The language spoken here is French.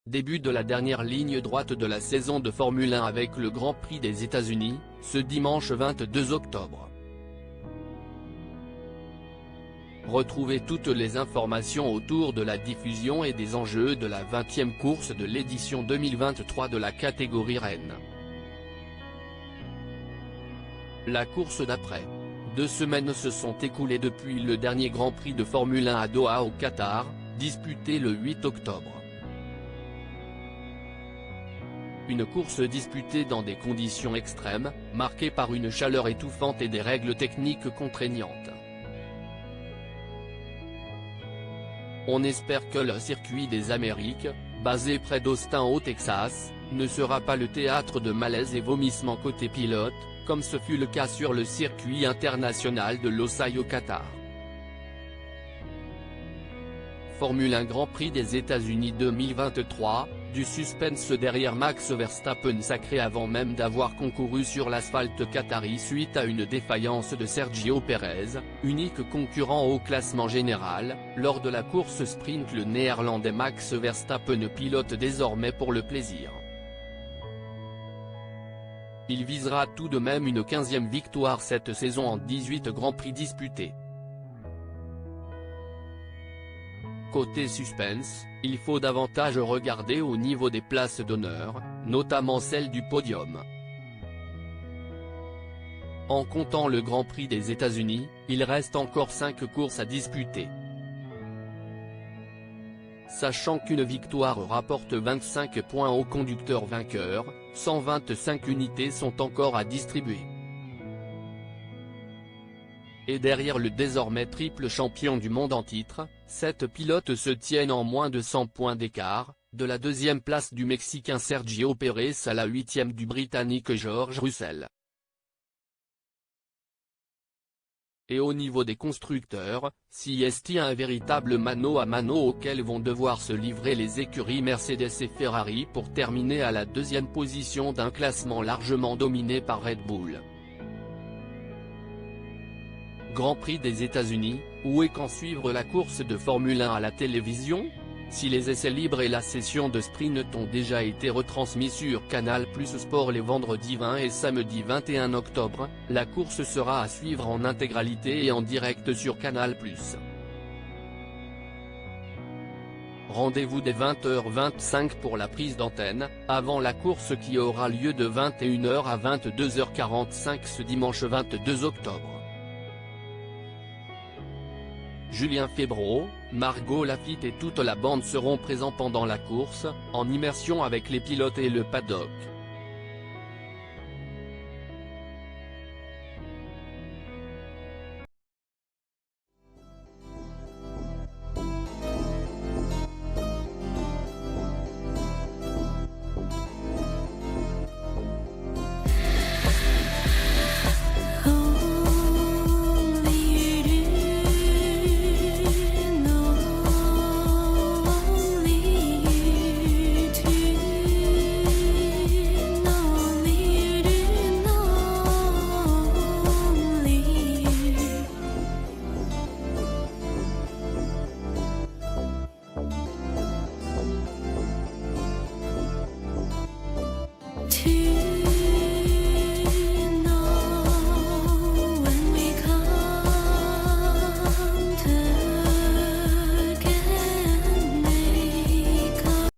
début de la dernière ligne droite de la saison de Formule 1 avec le Grand Prix des États-Unis, ce dimanche 22 octobre. Retrouvez toutes les informations autour de la diffusion et des enjeux de la 20e course de l'édition 2023 de la catégorie Rennes. La course d'après. 2 semaines se sont écoulées depuis le dernier Grand Prix de Formule 1 à Doha au Qatar, disputé le 8 octobre. Une course disputée dans des conditions extrêmes, marquée par une chaleur étouffante et des règles techniques contraignantes. On espère que le circuit des Amériques, basé près d'Austin au Texas, ne sera pas le théâtre de malaise et vomissements côté pilote, comme ce fut le cas sur le circuit international de Losail au Qatar. Formule 1 Grand Prix des États-Unis 2023, du suspense derrière Max Verstappen sacré avant même d'avoir concouru sur l'asphalte qatari suite à une défaillance de Sergio Pérez, unique concurrent au classement général. Lors de la course sprint, le néerlandais Max Verstappen pilote désormais pour le plaisir. Il visera tout de même une 15e victoire cette saison en 18 Grands Prix disputés. Côté suspense, il faut davantage regarder au niveau des places d'honneur, notamment celle du podium. En comptant le Grand Prix des États-Unis, il reste encore 5 courses à disputer. Sachant qu'une victoire rapporte 25 points au conducteur vainqueur, 125 unités sont encore à distribuer. Et derrière le désormais triple champion du monde en titre, 7 pilotes se tiennent en moins de 100 points d'écart, de la 2e place du Mexicain Sergio Pérez à la 8e du Britannique George Russell. Et au niveau des constructeurs, s'y est un véritable mano à mano auquel vont devoir se livrer les écuries Mercedes et Ferrari pour terminer à la 2e position d'un classement largement dominé par Red Bull. Grand Prix des États-Unis, où et quand suivre la course de Formule 1 à la télévision? Si les essais libres et la session de sprint ont déjà été retransmis sur Canal+ Sport les vendredis 20 et samedi 21 octobre, la course sera à suivre en intégralité et en direct sur Canal+. Rendez-vous dès 20h25 pour la prise d'antenne, avant la course qui aura lieu de 21h à 22h45 ce dimanche 22 octobre. Julien Febvre, Margot Lafitte et toute la bande seront présents pendant la course, en immersion avec les pilotes et le paddock.